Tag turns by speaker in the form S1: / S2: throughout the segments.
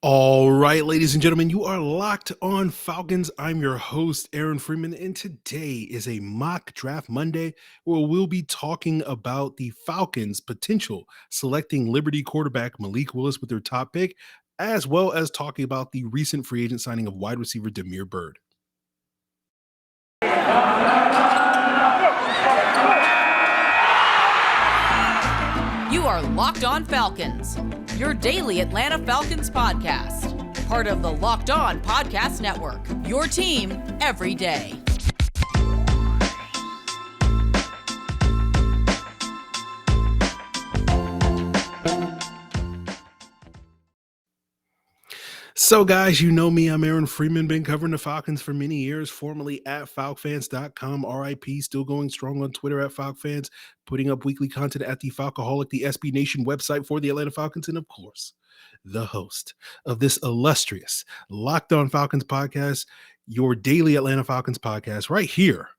S1: All right, ladies and gentlemen, you are locked on Falcons. I'm your host, Aaron Freeman, and today is a mock draft Monday where we'll be talking about the Falcons' potential selecting Liberty quarterback Malik Willis with their top pick, as well as talking about the recent free agent signing of wide receiver Damiere Byrd.
S2: You are Locked On Falcons, your daily Atlanta Falcons podcast. Part of the Locked On Podcast Network, your team every day.
S1: So, guys, you know me. I'm Aaron Freeman, been covering the Falcons for many years, formerly at FalcFans.com, RIP, still going strong on Twitter at FalcFans, putting up weekly content at the Falcoholic, the SB Nation website for the Atlanta Falcons, and of course, the host of this illustrious Locked On Falcons podcast, your daily Atlanta Falcons podcast, right here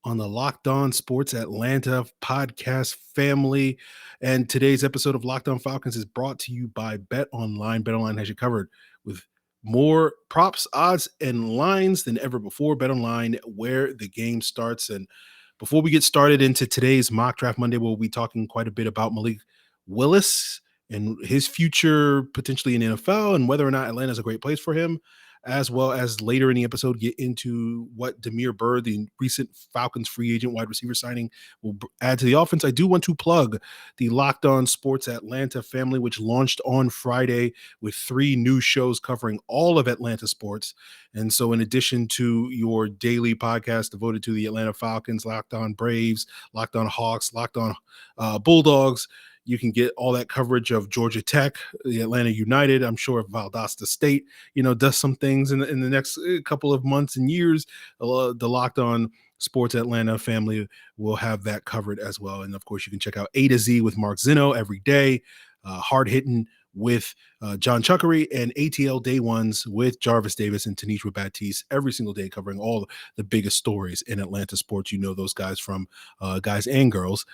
S1: on the Locked On Sports Atlanta podcast family. And today's episode of Locked On Falcons is brought to you by BetOnline. BetOnline has you covered with more props, odds, and lines than ever before. BetOnline, where the game starts. And before we get started into today's mock draft Monday, we'll be talking quite a bit about Malik Willis and his future potentially in NFL and whether or not Atlanta is a great place for him, as well as later in the episode get into what Damiere Byrd, the recent Falcons free agent wide receiver signing, will add to the offense. I do want to plug the Locked On Sports Atlanta family, which launched on Friday with 3 new shows covering all of Atlanta sports. And so in addition to your daily podcast devoted to the Atlanta Falcons, Locked On Braves, Locked On Hawks, Locked On Bulldogs, you can get all that coverage of Georgia Tech, the Atlanta United. I'm sure if Valdosta State, does some things in the next couple of months and years, the Locked On Sports Atlanta family will have that covered as well. And of course, you can check out A to Z with Mark Zeno every day, hard hitting with John Chuckery, and ATL Day Ones with Jarvis Davis and Tanisha Baptiste every single day, covering all the biggest stories in Atlanta sports. You know those guys from guys and girls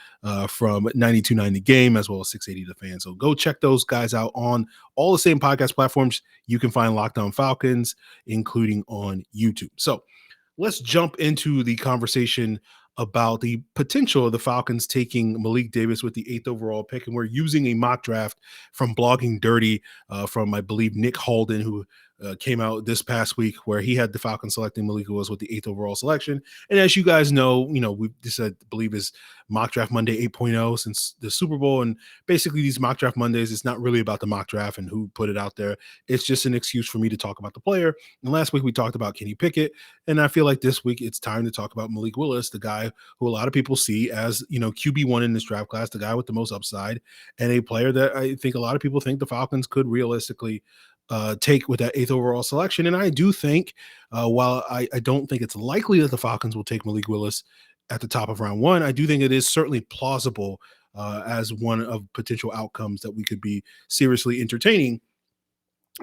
S1: from 92.9 The Game, as well as 680 The Fan. So go check those guys out on all the same podcast platforms. You can find Locked On Falcons, including on YouTube. So let's jump into the conversation about the potential of the Falcons taking Malik Davis with the 8th overall pick. And we're using a mock draft from Blogging Dirty from, I believe, Nick Halden, who came out this past week, where he had the Falcons selecting Malik Willis with the 8th overall selection. And as you guys know, this, I believe, is Mock Draft Monday 8.0 since the Super Bowl. And basically these Mock Draft Mondays, it's not really about the mock draft and who put it out there. It's just an excuse for me to talk about the player. And last week we talked about Kenny Pickett. And I feel like this week it's time to talk about Malik Willis, the guy who a lot of people see as, QB1 in this draft class, the guy with the most upside, and a player that I think a lot of people think the Falcons could realistically take with that 8th overall selection. And I do think, while I don't think it's likely that the Falcons will take Malik Willis at the top of round 1, I do think it is certainly plausible as one of potential outcomes that we could be seriously entertaining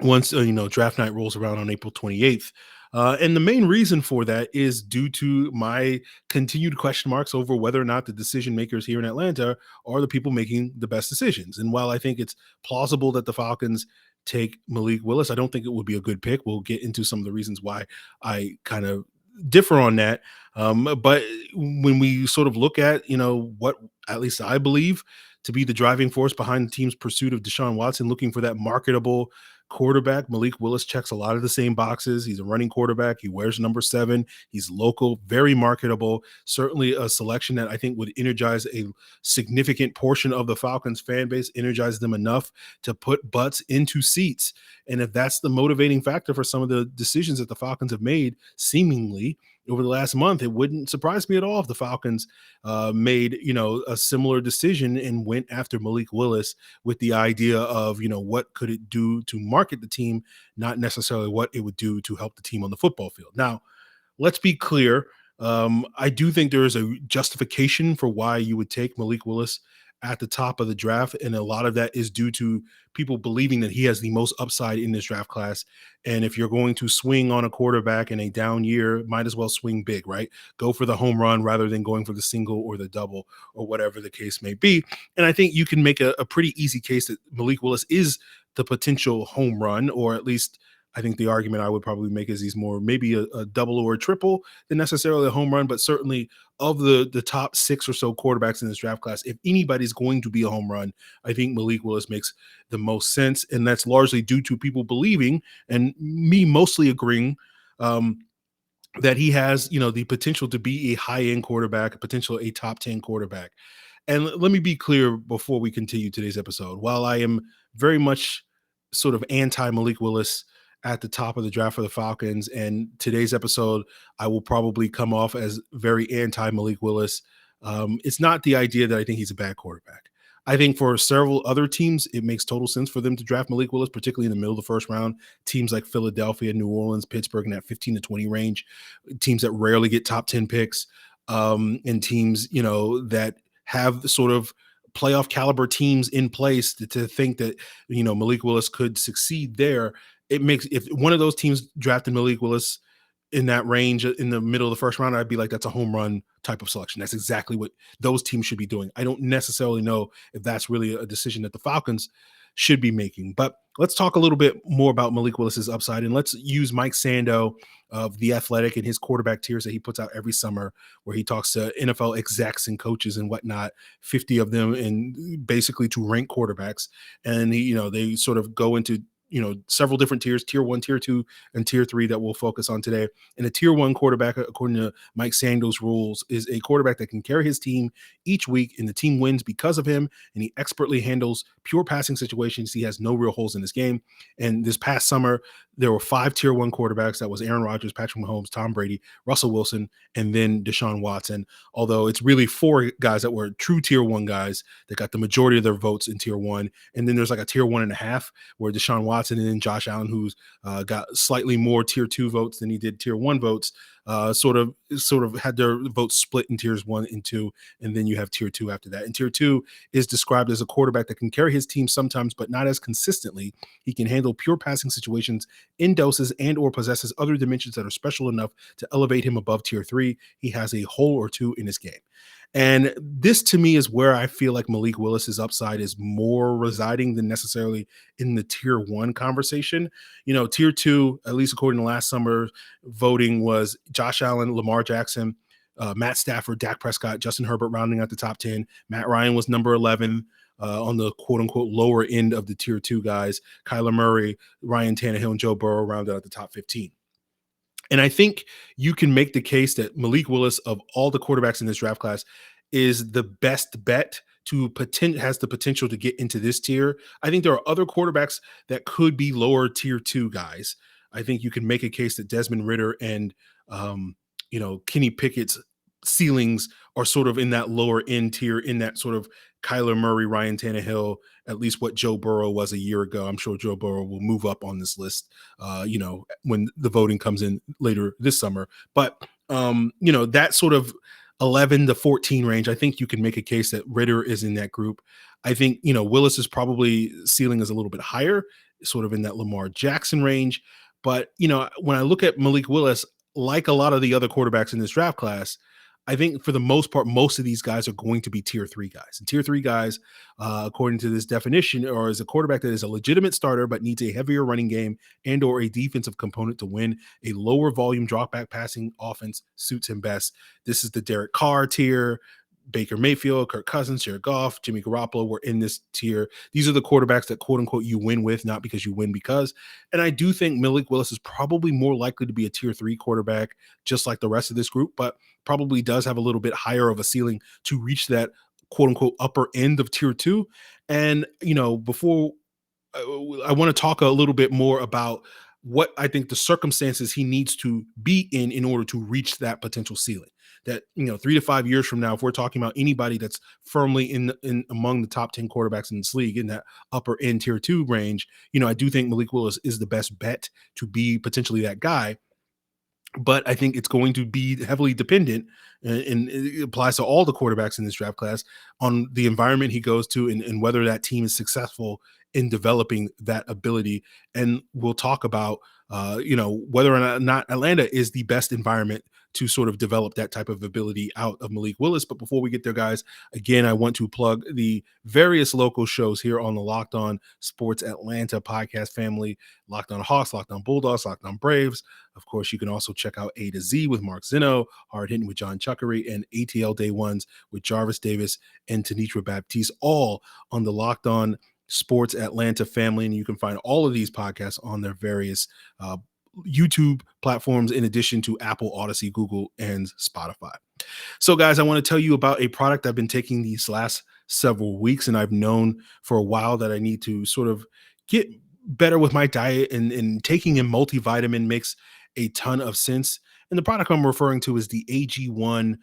S1: once draft night rolls around on April 28th. And the main reason for that is due to my continued question marks over whether or not the decision makers here in Atlanta are the people making the best decisions. And while I think it's plausible that the Falcons take Malik Willis, I don't think it would be a good pick. We'll get into some of the reasons why I kind of differ on that. But when we sort of look at, what at least I believe to be the driving force behind the team's pursuit of Deshaun Watson, looking for that marketable quarterback, Malik Willis checks a lot of the same boxes. He's a running quarterback. He wears number 7. He's local, very marketable, certainly a selection that I think would energize a significant portion of the Falcons fan base, energize them enough to put butts into seats. And if that's the motivating factor for some of the decisions that the Falcons have made, seemingly over the last month, it wouldn't surprise me at all if the Falcons made, a similar decision and went after Malik Willis with the idea of, what could it do to market the team, not necessarily what it would do to help the team on the football field. Now, let's be clear. I do think there is a justification for why you would take Malik Willis at the top of the draft, and a lot of that is due to people believing that he has the most upside in this draft class. And if you're going to swing on a quarterback in a down year, might as well swing big, right? Go for the home run rather than going for the single or the double or whatever the case may be. And I think you can make a pretty easy case that Malik Willis is the potential home run, or at least I think the argument I would probably make is he's more maybe a double or a triple than necessarily a home run, but certainly of the top 6 or so quarterbacks in this draft class, if anybody's going to be a home run, I think Malik Willis makes the most sense. And that's largely due to people believing, and me mostly agreeing, that he has, the potential to be a high-end quarterback, a potential a top 10 quarterback. And let me be clear before we continue today's episode. While I am very much sort of anti Malik Willis at the top of the draft for the Falcons, and today's episode, I will probably come off as very anti Malik Willis. It's not the idea that I think he's a bad quarterback. I think for several other teams, it makes total sense for them to draft Malik Willis, particularly in the middle of the first round. Teams like Philadelphia, New Orleans, Pittsburgh in that 15 to 20 range, teams that rarely get top 10 picks, and teams, that have sort of playoff caliber teams in place to think that, Malik Willis could succeed there. It makes, if one of those teams drafted Malik Willis in that range in the middle of the first round, I'd be like, that's a home run type of selection. That's exactly what those teams should be doing. I don't necessarily know if that's really a decision that the Falcons should be making, but let's talk a little bit more about Malik Willis's upside, and let's use Mike Sando of The Athletic and his quarterback tiers that he puts out every summer, where he talks to NFL execs and coaches and whatnot, 50 of them, and basically to rank quarterbacks. And they sort of go into several different tiers, tier 1, tier 2, and tier 3 that we'll focus on today. And a tier 1 quarterback, according to Mike Sando's rules, is a quarterback that can carry his team each week, and the team wins because of him, and he expertly handles pure passing situations. He has no real holes in his game. And this past summer, there were 5 tier 1 quarterbacks. That was Aaron Rodgers, Patrick Mahomes, Tom Brady, Russell Wilson, and then Deshaun Watson. Although it's really 4 guys that were true tier 1 guys that got the majority of their votes in tier 1. And then there's like a tier 1.5 where Deshaun Watson and then Josh Allen, who's got slightly more tier 2 votes than he did tier 1 votes, sort of had their votes split in tiers 1 and 2, and then you have tier 2 after that. And tier 2 is described as a quarterback that can carry his team sometimes, but not as consistently. He can handle pure passing situations in doses and or possesses other dimensions that are special enough to elevate him above tier 3. He has a hole or two in his game. And this, to me, is where I feel like Malik Willis's upside is more residing than necessarily in the tier 1 conversation. Tier 2, at least according to last summer voting, was Josh Allen, Lamar Jackson, Matt Stafford, Dak Prescott, Justin Herbert rounding out the top 10. Matt Ryan was number 11 on the quote unquote lower end of the tier 2 guys. Kyler Murray, Ryan Tannehill, and Joe Burrow rounded out the top 15. And I think you can make the case that Malik Willis, of all the quarterbacks in this draft class, is the best bet has the potential to get into this tier. I think there are other quarterbacks that could be lower tier 2 guys. I think you can make a case that Desmond Ridder and Kenny Pickett's ceilings are sort of in that lower end tier, in that sort of Kyler Murray, Ryan Tannehill, at least what Joe Burrow was a year ago. I'm sure Joe Burrow will move up on this list, when the voting comes in later this summer. But, that sort of 11 to 14 range, I think you can make a case that Ridder is in that group. I think, Willis is probably ceiling is a little bit higher, sort of in that Lamar Jackson range. But, when I look at Malik Willis, like a lot of the other quarterbacks in this draft class, I think for the most part, most of these guys are going to be tier 3 guys. And tier 3 guys, according to this definition, or is a quarterback that is a legitimate starter but needs a heavier running game and or a defensive component to win. A lower volume drop back passing offense suits him best. This is the Derek Carr tier. Baker Mayfield, Kirk Cousins, Jared Goff, Jimmy Garoppolo were in this tier. These are the quarterbacks that quote unquote you win with, not because you win because. And I do think Malik Willis is probably more likely to be a tier 3 quarterback, just like the rest of this group, but probably does have a little bit higher of a ceiling to reach that quote unquote upper end of tier 2. And, before I want to talk a little bit more about what I think the circumstances he needs to be in order to reach that potential ceiling. That 3 to 5 years from now, if we're talking about anybody that's firmly in among the top 10 quarterbacks in this league in that upper end tier 2 range, I do think Malik Willis is the best bet to be potentially that guy. But I think it's going to be heavily dependent, and it applies to all the quarterbacks in this draft class, on the environment he goes to and whether that team is successful in developing that ability. And we'll talk about, whether or not Atlanta is the best environment to sort of develop that type of ability out of Malik Willis. But before we get there, guys, again, I want to plug the various local shows here on the Locked On Sports Atlanta podcast family: Locked On Hawks, Locked On Bulldogs, Locked On Braves. Of course, you can also check out A to Z with Mark Zinno, Hard Hitting with John Chuckery, and ATL Day Ones with Jarvis Davis and Tanitra Baptiste, all on the Locked On Sports Atlanta family. And you can find all of these podcasts on their various YouTube platforms, in addition to Apple, Odyssey, Google, and Spotify. So, guys, I want to tell you about a product I've been taking these last several weeks, and I've known for a while that I need to sort of get better with my diet, and taking a multivitamin makes a ton of sense. And the product I'm referring to is the AG1.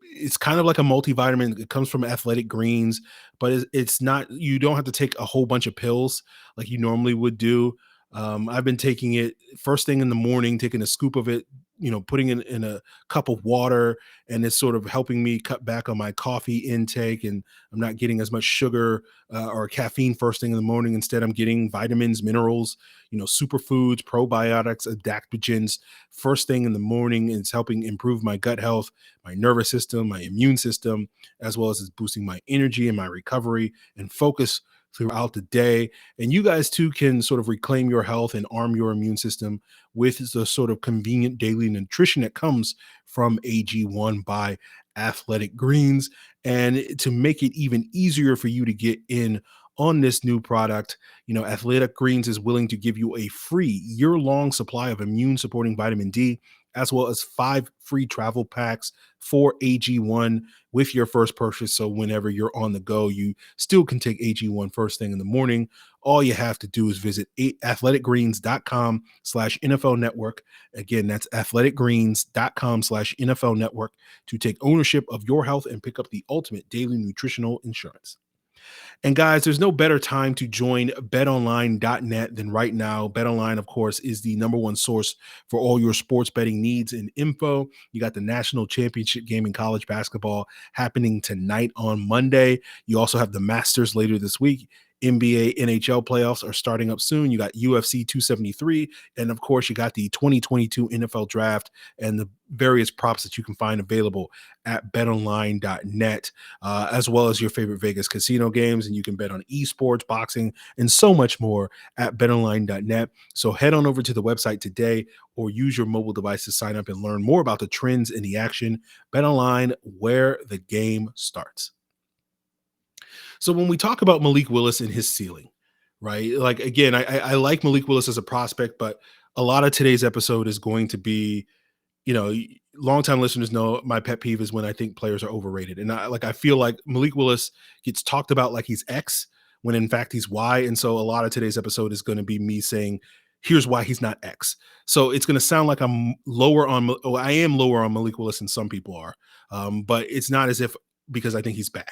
S1: It's kind of like a multivitamin. It comes from Athletic Greens, but it's not, you don't have to take a whole bunch of pills like you normally would do. I've been taking it first thing in the morning, taking a scoop of it, putting it in a cup of water, and it's sort of helping me cut back on my coffee intake, and I'm not getting as much sugar or caffeine first thing in the morning. Instead, I'm getting vitamins, minerals, superfoods, probiotics, adaptogens first thing in the morning, and it's helping improve my gut health, my nervous system, my immune system, as well as it's boosting my energy and my recovery and focus throughout the day. And you guys too can sort of reclaim your health and arm your immune system with the sort of convenient daily nutrition that comes from AG1 by Athletic Greens. And to make it even easier for you to get in on this new product, Athletic Greens is willing to give you a free year-long supply of immune supporting vitamin D, as well as 5 free travel packs for AG1 with your first purchase. So whenever you're on the go, you still can take AG1 first thing in the morning. All you have to do is visit athleticgreens.com/NFL network. Again, that's athleticgreens.com/NFL network to take ownership of your health and pick up the ultimate daily nutritional insurance. And guys, there's no better time to join betonline.net than right now. BetOnline, of course, is the number one source for all your sports betting needs and info. You got the national championship game in college basketball happening tonight on Monday. You also have the Masters later this week. NBA, NHL playoffs are starting up soon. You got UFC 273, and of course, you got the 2022 NFL draft and the various props that you can find available at betonline.net, as well as your favorite Vegas casino games. And you can bet on esports, boxing, and so much more at betonline.net. So head on over to the website today or use your mobile device to sign up and learn more about the trends in the action. BetOnline, where the game starts. So when we talk about Malik Willis and his ceiling, right? Like, again, I like Malik Willis as a prospect, but a lot of today's episode is going to be, longtime listeners know my pet peeve is when I think players are overrated. And I feel like Malik Willis gets talked about like he's X when in fact he's Y. And so a lot of today's episode is going to be me saying, here's why he's not X. So it's going to sound like I am lower on Malik Willis than some people are. But it's not as if because I think he's bad.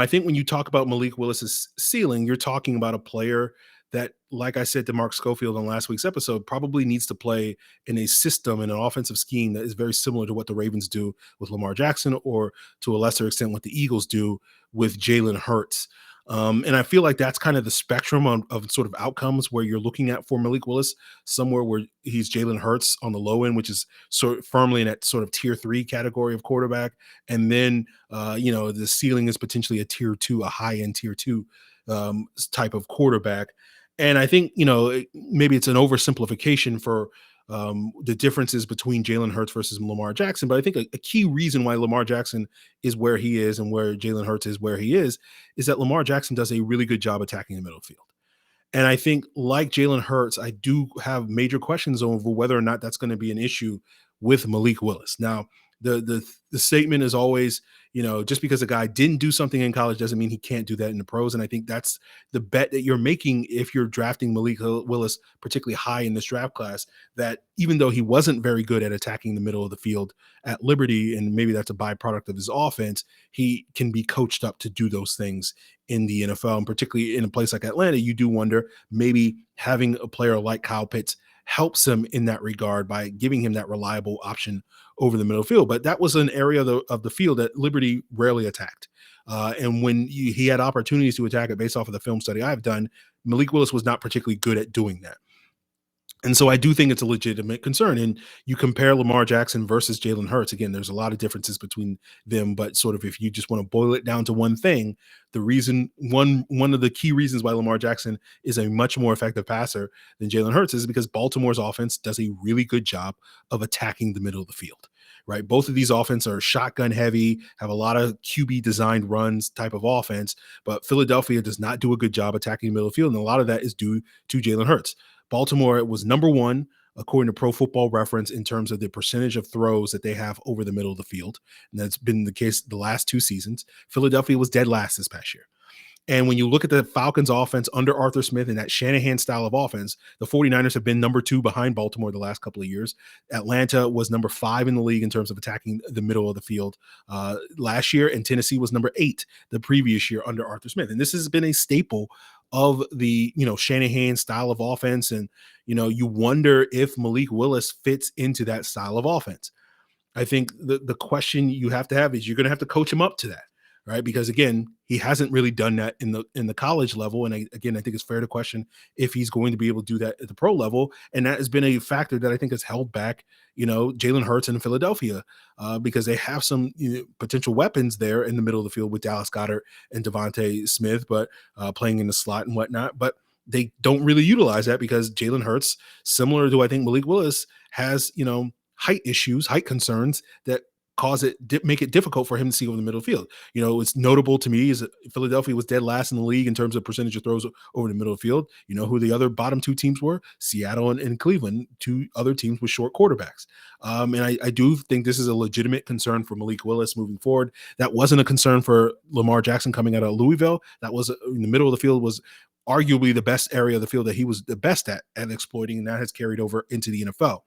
S1: I think when you talk about Malik Willis's ceiling, you're talking about a player that, like I said to Mark Schofield on last week's episode, probably needs to play in a system and an offensive scheme that is very similar to what the Ravens do with Lamar Jackson, or to a lesser extent what the Eagles do with Jalen Hurts. And I feel like that's kind of the spectrum of sort of outcomes where you're looking at for Malik Willis, somewhere where he's Jalen Hurts on the low end, which is sort of firmly in that sort of tier 3 category of quarterback. And then, the ceiling is potentially a tier 2, a high end tier 2 type of quarterback. And I think, maybe it's an oversimplification for the differences between Jalen Hurts versus Lamar Jackson. But I think a key reason why Lamar Jackson is where he is and where Jalen Hurts is where he is that Lamar Jackson does a really good job attacking the middle field. And I think, like Jalen Hurts, I do have major questions over whether or not that's going to be an issue with Malik Willis. Now, the statement is always, just because a guy didn't do something in college doesn't mean he can't do that in the pros. And I think that's the bet that you're making if you're drafting Malik Willis, particularly high in this draft class, that even though he wasn't very good at attacking the middle of the field at Liberty, and maybe that's a byproduct of his offense, he can be coached up to do those things in the NFL. And particularly in a place like Atlanta, you do wonder maybe having a player like Kyle Pitts helps him in that regard by giving him that reliable option over the middle field. But that was an area of the field that Liberty rarely attacked. And when he had opportunities to attack it based off of the film study I've done, Malik Willis was not particularly good at doing that. And so I do think it's a legitimate concern. And you compare Lamar Jackson versus Jalen Hurts. Again, there's a lot of differences between them, but sort of if you just want to boil it down to one thing, the reason one of the key reasons why Lamar Jackson is a much more effective passer than Jalen Hurts is because Baltimore's offense does a really good job of attacking the middle of the field. Right. Both of these offenses are shotgun heavy, have a lot of QB designed runs type of offense, but Philadelphia does not do a good job attacking the middle of the field. And a lot of that is due to Jalen Hurts. Baltimore was number one, according to Pro Football Reference, in terms of the percentage of throws that they have over the middle of the field. And that's been the case the last 2 seasons. Philadelphia was dead last this past year. And when you look at the Falcons offense under Arthur Smith and that Shanahan style of offense, the 49ers have been number 2 behind Baltimore the last couple of years. Atlanta was number 5 in the league in terms of attacking the middle of the field last year, and Tennessee was number 8 the previous year under Arthur Smith. And this has been a staple of the, Shanahan style of offense. And, you wonder if Malik Willis fits into that style of offense. I think the question you have to have is you're going to have to coach him up to that. Right. Because again, he hasn't really done that in the college level. And I think it's fair to question if he's going to be able to do that at the pro level. And that has been a factor that I think has held back, Jalen Hurts in Philadelphia because they have some potential weapons there in the middle of the field with Dallas Goedert and Devontae Smith, but playing in the slot and whatnot. But they don't really utilize that because Jalen Hurts, similar to I think Malik Willis, has, height concerns that make it difficult for him to see over the middle field. It's notable to me is that Philadelphia was dead last in the league in terms of percentage of throws over the middle of the field. You know who the other bottom 2 teams were? Seattle and Cleveland, 2 other teams with short quarterbacks. And I do think this is a legitimate concern for Malik Willis moving forward. That wasn't a concern for Lamar Jackson coming out of Louisville. That was in the middle of the field was arguably the best area of the field that he was the best at exploiting, and that has carried over into the NFL.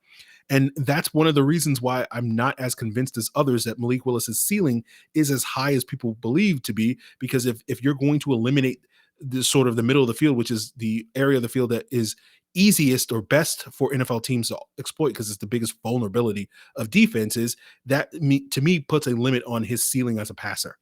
S1: And that's one of the reasons why I'm not as convinced as others that Malik Willis's ceiling is as high as people believe to be, because if you're going to eliminate the sort of the middle of the field, which is the area of the field that is easiest or best for NFL teams to exploit because it's the biggest vulnerability of defenses, that to me puts a limit on his ceiling as a passer.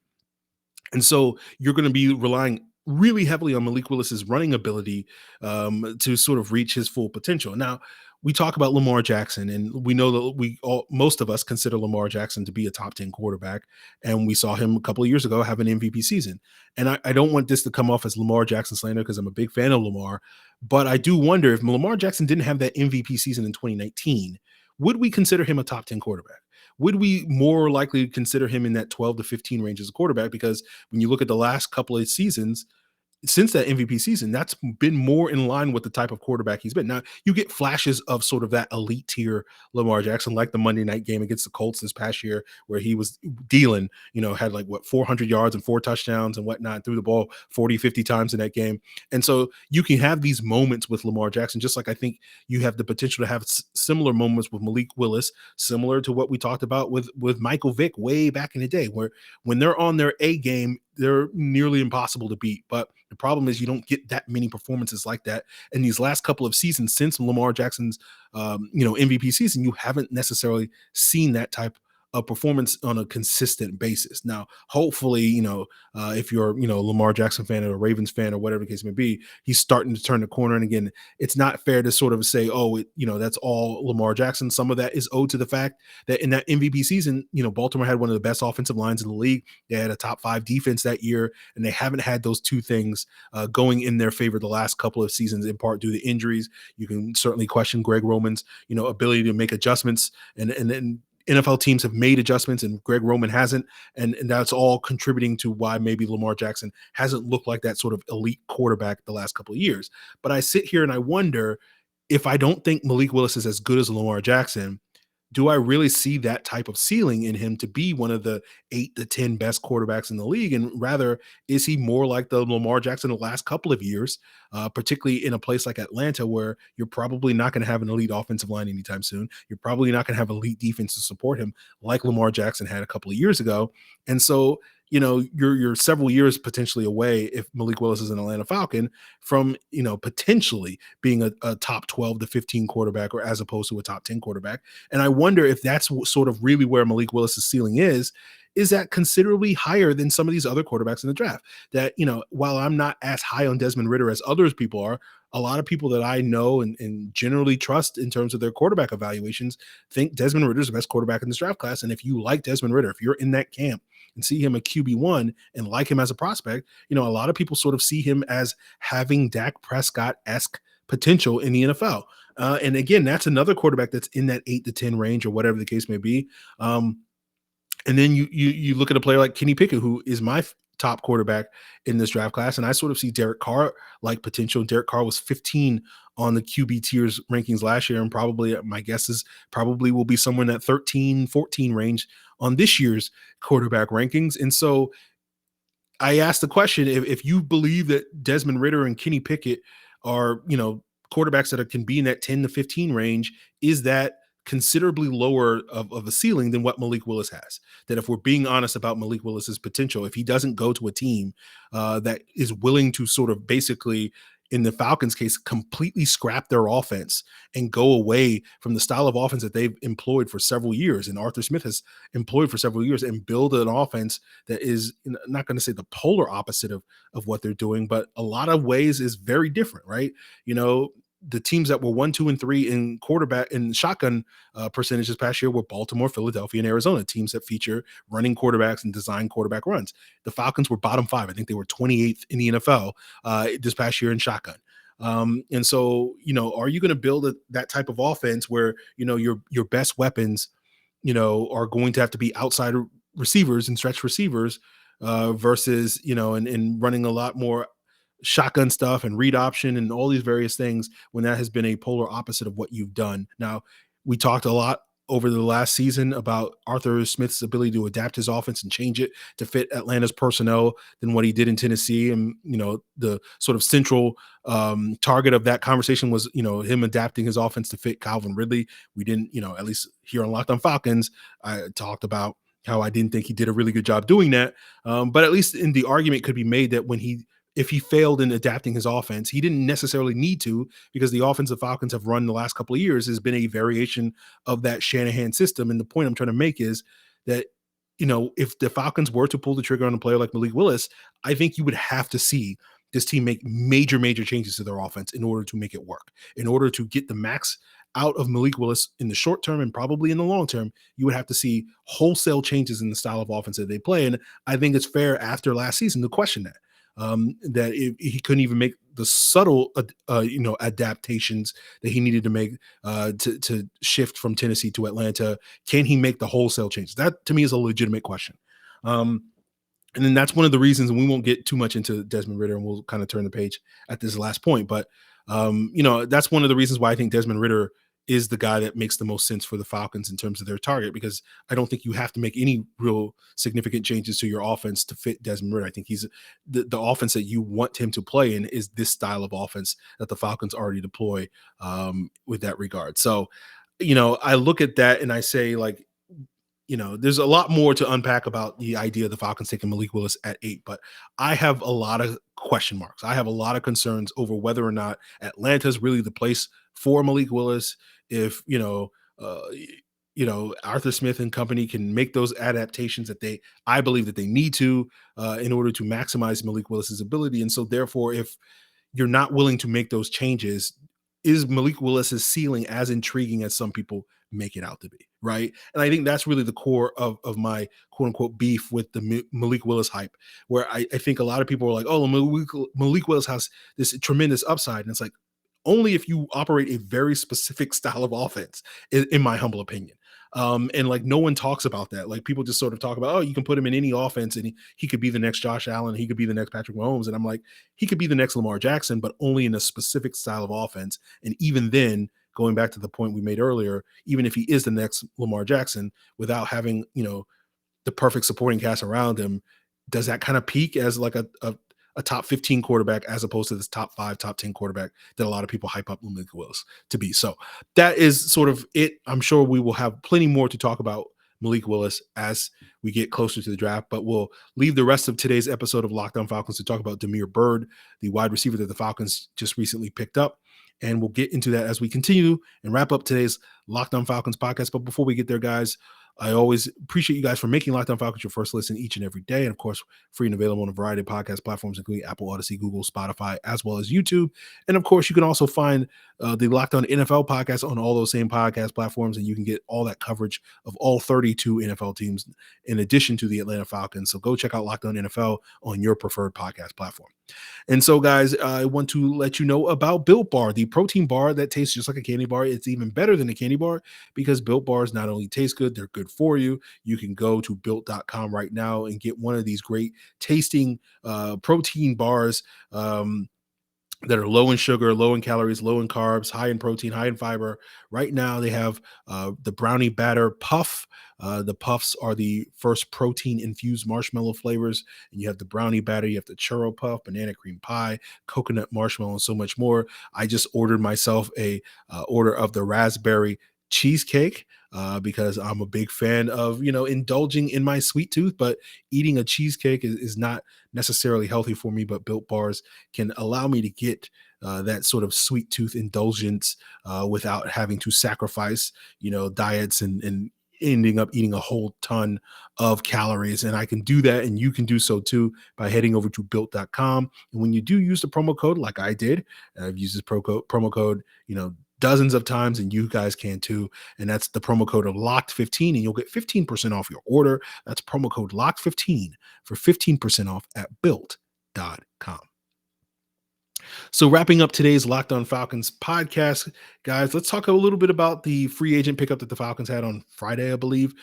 S1: And so you're going to be relying really heavily on Malik Willis's running ability to sort of reach his full potential. Now, we talk about Lamar Jackson, and we know that most of us consider Lamar Jackson to be a top 10 quarterback, and we saw him a couple of years ago have an MVP season. And I don't want this to come off as Lamar Jackson slander because I'm a big fan of Lamar, but I do wonder if Lamar Jackson didn't have that MVP season in 2019, would we consider him a top 10 quarterback? Would we more likely consider him in that 12 to 15 range as a quarterback? Because when you look at the last couple of seasons, since that MVP season, that's been more in line with the type of quarterback he's been. Now, you get flashes of sort of that elite tier Lamar Jackson, like the Monday night game against the Colts this past year, where he was dealing, had 400 yards and 4 touchdowns and whatnot, threw the ball 40, 50 times in that game. And so you can have these moments with Lamar Jackson, just like I think you have the potential to have similar moments with Malik Willis, similar to what we talked about with Michael Vick way back in the day, where when they're on their A game, they're nearly impossible to beat. But the problem is you don't get that many performances like that in these last couple of seasons since Lamar Jackson's, MVP season. You haven't necessarily seen that type of performance on a consistent basis. Now, hopefully, if you're, Lamar Jackson fan or a Ravens fan or whatever the case may be, he's starting to turn the corner. And again, it's not fair to sort of say, that's all Lamar Jackson. Some of that is owed to the fact that in that MVP season, Baltimore had one of the best offensive lines in the league. They had a top 5 defense that year, and they haven't had those 2 things going in their favor the last couple of seasons, in part due to injuries. You can certainly question Greg Roman's, ability to make adjustments, and then NFL teams have made adjustments and Greg Roman hasn't. And that's all contributing to why maybe Lamar Jackson hasn't looked like that sort of elite quarterback the last couple of years. But I sit here and I wonder, if I don't think Malik Willis is as good as Lamar Jackson, do I really see that type of ceiling in him to be one of the 8 to 10 best quarterbacks in the league? And rather, is he more like the Lamar Jackson the last couple of years, particularly in a place like Atlanta, where you're probably not going to have an elite offensive line anytime soon. You're probably not going to have elite defense to support him like Lamar Jackson had a couple of years ago. And so, you're several years potentially away, if Malik Willis is an Atlanta Falcon, from, potentially being a top 12 to 15 quarterback, or as opposed to a top 10 quarterback. And I wonder if that's sort of really where Malik Willis's ceiling is that considerably higher than some of these other quarterbacks in the draft. That, while I'm not as high on Desmond Ridder as others people are, a lot of people that I know and generally trust in terms of their quarterback evaluations think Desmond Ridder is the best quarterback in this draft class. And if you like Desmond Ridder, if you're in that camp and see him a QB1 and like him as a prospect, a lot of people sort of see him as having Dak Prescott-esque potential in the NFL. And again, that's another quarterback that's in that 8 to 10 range or whatever the case may be. And then you look at a player like Kenny Pickett, who is my top quarterback in this draft class, and I sort of see Derek Carr like potential. Derek Carr was 15 on the QB tiers rankings last year, and probably my guess is probably will be somewhere in that 13, 14 range on this year's quarterback rankings. And so I asked the question, if you believe that Desmond Ridder and Kenny Pickett are, quarterbacks that can be in that 10 to 15 range, is that considerably lower of a ceiling than what Malik Willis has? That if we're being honest about Malik Willis's potential, if he doesn't go to a team that is willing to sort of basically, in the Falcons case, completely scrap their offense and go away from the style of offense that they've employed for several years, and Arthur Smith has employed for several years, and build an offense that is, not going to say the polar opposite of what they're doing, but a lot of ways is very different, right? The teams that were 1, 2, and 3 in quarterback and shotgun percentages past year were Baltimore, Philadelphia, and Arizona, teams that feature running quarterbacks and design quarterback runs. The Falcons were bottom 5. I think they were 28th in the NFL this past year in shotgun. And so, are you going to build that type of offense where, your best weapons, are going to have to be outside receivers and stretch receivers versus, and running a lot more shotgun stuff and read option and all these various things, when that has been a polar opposite of what you've done? Now, we talked a lot over the last season about Arthur Smith's ability to adapt his offense and change it to fit Atlanta's personnel than what he did in Tennessee. And, the sort of central target of that conversation was, him adapting his offense to fit Calvin Ridley. We didn't, at least here on Locked On Falcons, I talked about how I didn't think he did a really good job doing that. But at least in the argument could be made that if he failed in adapting his offense, he didn't necessarily need to, because the offense the Falcons have run the last couple of years has been a variation of that Shanahan system. And the point I'm trying to make is that, if the Falcons were to pull the trigger on a player like Malik Willis, I think you would have to see this team make major, major changes to their offense in order to make it work. In order to get the max out of Malik Willis in the short term and probably in the long term, you would have to see wholesale changes in the style of offense that they play. And I think it's fair after last season to question that. That he couldn't even make the subtle, adaptations that he needed to make to shift from Tennessee to Atlanta. Can he make the wholesale changes? That to me is a legitimate question. And then that's one of the reasons, and we won't get too much into Desmond Ridder, and we'll kind of turn the page at this last point. But, that's one of the reasons why I think Desmond Ridder is the guy that makes the most sense for the Falcons in terms of their target, because I don't think you have to make any real significant changes to your offense to fit Desmond Ridder. I think he's the offense that you want him to play in is this style of offense that the Falcons already deploy with that regard. So, I look at that and I say, like, there's a lot more to unpack about the idea of the Falcons taking Malik Willis at 8, but I have a lot of question marks. I have a lot of concerns over whether or not Atlanta is really the place for Malik Willis. If, Arthur Smith and company can make those adaptations that I believe that they need to in order to maximize Malik Willis's ability. And so therefore, if you're not willing to make those changes, is Malik Willis's ceiling as intriguing as some people make it out to be, right? And I think that's really the core of my quote unquote beef with the Malik Willis hype, where I think a lot of people are like, oh, Malik Willis has this tremendous upside. And it's like, only if you operate a very specific style of offense, in my humble opinion. And like, no one talks about that. Like, people just sort of talk about, oh, you can put him in any offense and he could be the next Josh Allen. He could be the next Patrick Mahomes. And I'm like, he could be the next Lamar Jackson, but only in a specific style of offense. And even then, going back to the point we made earlier, even if he is the next Lamar Jackson, without having, the perfect supporting cast around him, does that kind of peak as like a top 15 quarterback as opposed to this top 5, top 10 quarterback that a lot of people hype up Malik Willis to be? So that is sort of it. I'm sure we will have plenty more to talk about Malik Willis as we get closer to the draft, but we'll leave the rest of today's episode of Locked On Falcons to talk about Damiere Byrd, the wide receiver that the Falcons just recently picked up. And we'll get into that as we continue and wrap up today's Locked On Falcons podcast. But before we get there, guys, I always appreciate you guys for making Locked On Falcons your first listen each and every day. And of course, free and available on a variety of podcast platforms, including Apple, Odyssey, Google, Spotify, as well as YouTube. And of course, you can also find the Locked On NFL podcast on all those same podcast platforms, and you can get all that coverage of all 32 NFL teams in addition to the Atlanta Falcons. So go check out Locked On NFL on your preferred podcast platform. And so, guys, I want to let you know about Built Bar, the protein bar that tastes just like a candy bar. It's even better than a candy bar because Built Bars not only taste good, they're good for you. You can go to built.com right now and get one of these great tasting protein bars that are low in sugar, low in calories, low in carbs, high in protein, high in fiber. Right now, they have the brownie batter puff. The puffs are the first protein-infused marshmallow flavors, and you have the brownie batter, you have the churro puff, banana cream pie, coconut marshmallow, and so much more. I just ordered myself a order of the raspberry cheesecake because I'm a big fan of, indulging in my sweet tooth, but eating a cheesecake is not necessarily healthy for me. But Built Bars can allow me to get that sort of sweet tooth indulgence without having to sacrifice, diets and ending up eating a whole ton of calories. And I can do that, and you can do so too by heading over to built.com. And when you do use the promo code, like I did, and I've used this promo code, dozens of times, and you guys can too. And that's the promo code of Locked15, and you'll get 15% off your order. That's promo code Locked15 for 15% off at built.com. So wrapping up today's Locked On Falcons podcast, guys, let's talk a little bit about the free agent pickup that the Falcons had on Friday, I believe.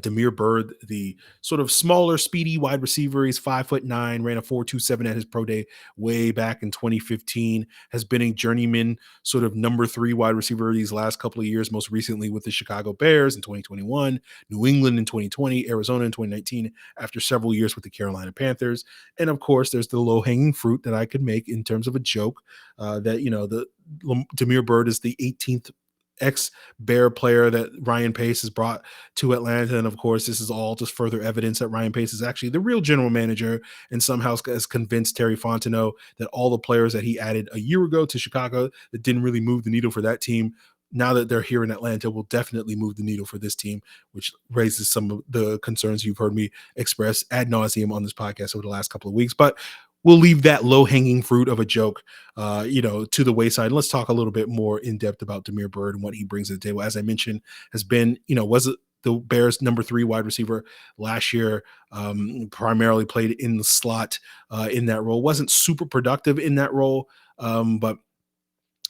S1: Damiere Byrd, the sort of smaller, speedy wide receiver. He's 5'9", ran a 4.27 at his pro day way back in 2015, has been a journeyman sort of number 3 wide receiver these last couple of years, most recently with the Chicago Bears in 2021, New England in 2020, Arizona in 2019, after several years with the Carolina Panthers. And of course, there's the low-hanging fruit that I could make in terms of a joke that Damiere Byrd is the 18th ex-Bear player that Ryan Pace has brought to Atlanta. And of course, this is all just further evidence that Ryan Pace is actually the real general manager and somehow has convinced Terry Fontenot that all the players that he added a year ago to Chicago that didn't really move the needle for that team, now that they're here in Atlanta, will definitely move the needle for this team, which raises some of the concerns you've heard me express ad nauseum on this podcast over the last couple of weeks. But we'll leave that low-hanging fruit of a joke, to the wayside. And let's talk a little bit more in depth about Damiere Byrd and what he brings to the table. As I mentioned, has been, was the Bears' number 3 wide receiver last year, primarily played in the slot in that role. Wasn't super productive in that role, but,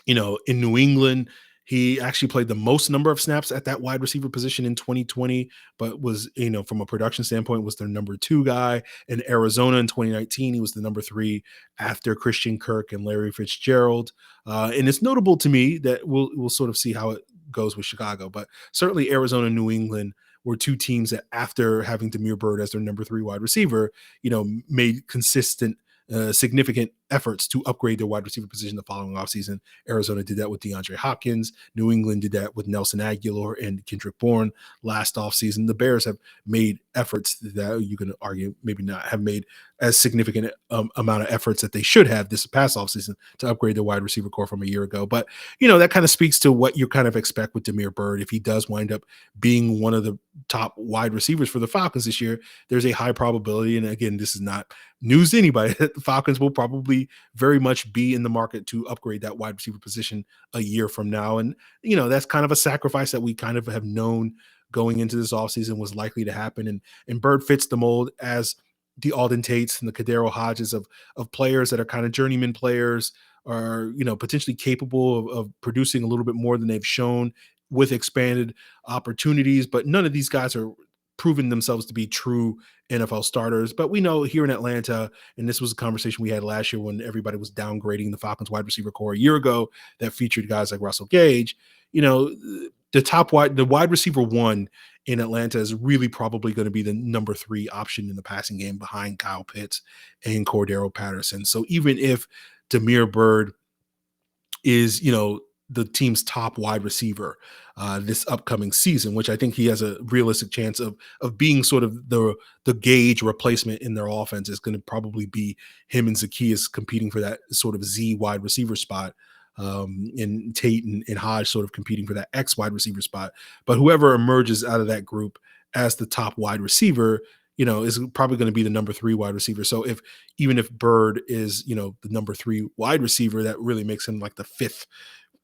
S1: in New England, he actually played the most number of snaps at that wide receiver position in 2020, but was, from a production standpoint, was their number 2 guy. In Arizona in 2019, he was the number 3 after Christian Kirk and Larry Fitzgerald. And it's notable to me that we'll sort of see how it goes with Chicago, but certainly Arizona and New England were 2 teams that, after having Damiere Byrd as their number 3 wide receiver, made consistent, significant efforts to upgrade their wide receiver position the following offseason. Arizona did that with DeAndre Hopkins. New England did that with Nelson Aguilar and Kendrick Bourne last offseason. The Bears have made efforts that you can argue maybe not have made as significant amount of efforts that they should have this past offseason to upgrade their wide receiver core from a year ago. But, that kind of speaks to what you kind of expect with Damiere Byrd. If he does wind up being one of the top wide receivers for the Falcons this year, there's a high probability, and again, this is not news to anybody, that the Falcons will probably very much be in the market to upgrade that wide receiver position a year from now. And, that's kind of a sacrifice that we kind of have known going into this offseason was likely to happen. And Byrd fits the mold as the Alden Tates and the Kadero Hodges of players that are kind of journeyman players, are, potentially capable of producing a little bit more than they've shown with expanded opportunities. But none of these guys are proven themselves to be true NFL starters. But we know here in Atlanta, and this was a conversation we had last year when everybody was downgrading the Falcons wide receiver core a year ago, that featured guys like Russell Gage, the wide receiver 1 in Atlanta is really probably going to be the number 3 option in the passing game behind Kyle Pitts and Cordero Patterson. So even if Damiere Byrd is, the team's top wide receiver this upcoming season, which I think he has a realistic chance of being sort of the Gage replacement in their offense, is going to probably be him and Zacchaeus competing for that sort of Z wide receiver spot, and Tate and Hodge sort of competing for that X wide receiver spot. But whoever emerges out of that group as the top wide receiver, is probably going to be the number 3 wide receiver. So even if Byrd is, the number 3 wide receiver, that really makes him like the 5th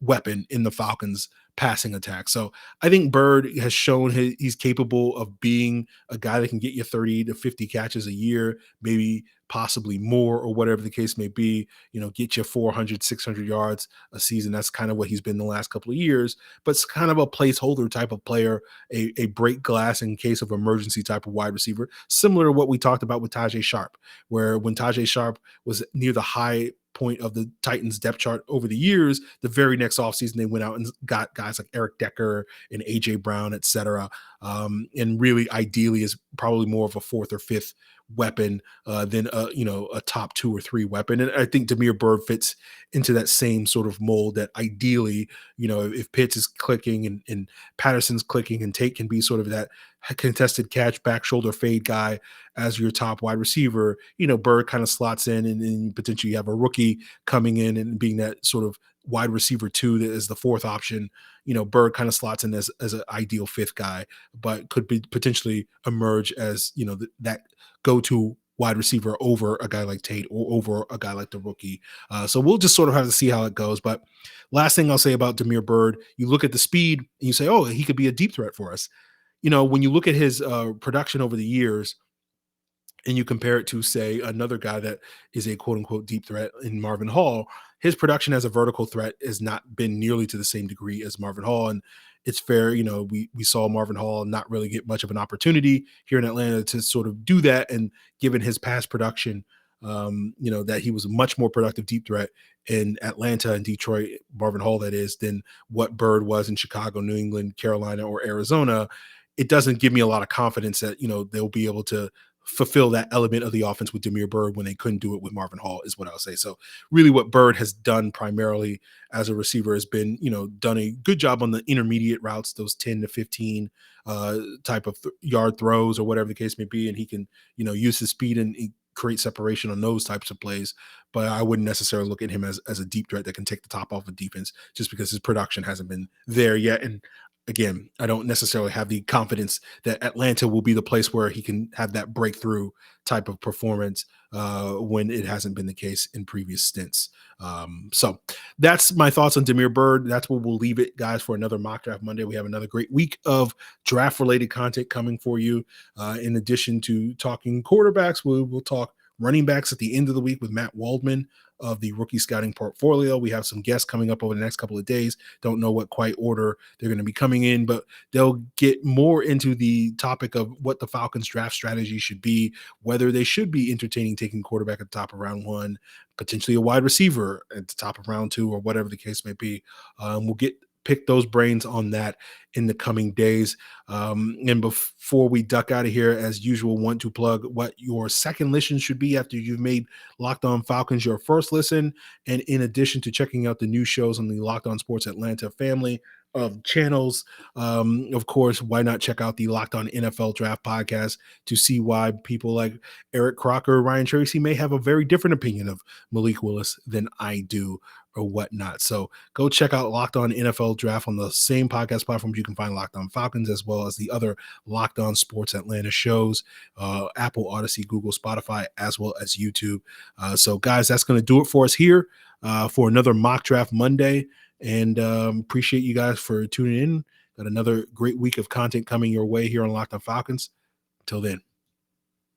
S1: weapon in the Falcons passing attack. So I think Byrd has shown he's capable of being a guy that can get you 30 to 50 catches a year, maybe possibly more, or whatever the case may be, get you 400, 600 yards a season. That's kind of what he's been the last couple of years, but it's kind of a placeholder type of player, a break glass in case of emergency type of wide receiver, similar to what we talked about with Tajay Sharp, where when Tajay Sharp was near the high point of the Titans depth chart over the years, the very next offseason they went out and got guys like Eric Decker and AJ Brown, etc. And really ideally is probably more of a 4th or 5th weapon than a top 2 or 3 weapon. And I think Damiere Byrd fits into that same sort of mold, that ideally, if Pitts is clicking and Patterson's clicking, and Tate can be sort of that contested catch, back shoulder fade guy as your top wide receiver, Byrd kind of slots in, and then potentially you have a rookie coming in and being that sort of wide receiver 2 that is the 4th option. Byrd kind of slots in as an ideal 5th guy, but could be potentially emerge as, that go-to wide receiver over a guy like Tate or over a guy like the rookie. So we'll just sort of have to see how it goes. But last thing I'll say about Damiere Byrd, you look at the speed and you say, oh, he could be a deep threat for us. When you look at his production over the years and you compare it to, say, another guy that is a quote unquote deep threat in Marvin Hall, his production as a vertical threat has not been nearly to the same degree as Marvin Hall. And it's fair, we saw Marvin Hall not really get much of an opportunity here in Atlanta to sort of do that. And given his past production, that he was a much more productive deep threat in Atlanta and Detroit, Marvin Hall that is, than what Byrd was in Chicago, New England, Carolina, or Arizona. It doesn't give me a lot of confidence that, they'll be able to fulfill that element of the offense with Damiere Byrd when they couldn't do it with Marvin Hall, is what I'll say. So really what Byrd has done primarily as a receiver has been, done a good job on the intermediate routes, those 10 to 15 type of yard throws or whatever the case may be. And he can, use his speed and create separation on those types of plays. But I wouldn't necessarily look at him as a deep threat that can take the top off of defense, just because his production hasn't been there yet. And again, I don't necessarily have the confidence that Atlanta will be the place where he can have that breakthrough type of performance when it hasn't been the case in previous stints. So that's my thoughts on Damiere Byrd. That's where we'll leave it, guys, for another Mock Draft Monday. We have another great week of draft-related content coming for you. In addition to talking quarterbacks, we'll talk running backs at the end of the week with Matt Waldman of the Rookie Scouting Portfolio. We have some guests coming up over the next couple of days. Don't know what quite order they're going to be coming in, but they'll get more into the topic of what the Falcons draft strategy should be, whether they should be entertaining taking quarterback at the top of round 1, potentially a wide receiver at the top of round 2, or whatever the case may be. We'll pick those brains on that in the coming days. And before we duck out of here, as usual, want to plug what your second listen should be after you've made Locked On Falcons your first listen. And in addition to checking out the new shows on the Locked On Sports Atlanta family of channels, of course, why not check out the Locked On NFL Draft podcast to see why people like Eric Crocker, Ryan Tracy may have a very different opinion of Malik Willis than I do, or whatnot. So go check out Locked On NFL Draft on the same podcast platforms you can find Locked On Falcons, as well as the other Locked On Sports Atlanta shows, Apple, Odyssey, Google, Spotify, as well as YouTube. So guys, that's going to do it for us here for another Mock Draft Monday. And appreciate you guys for tuning in. Got another great week of content coming your way here on Locked On Falcons. Until then.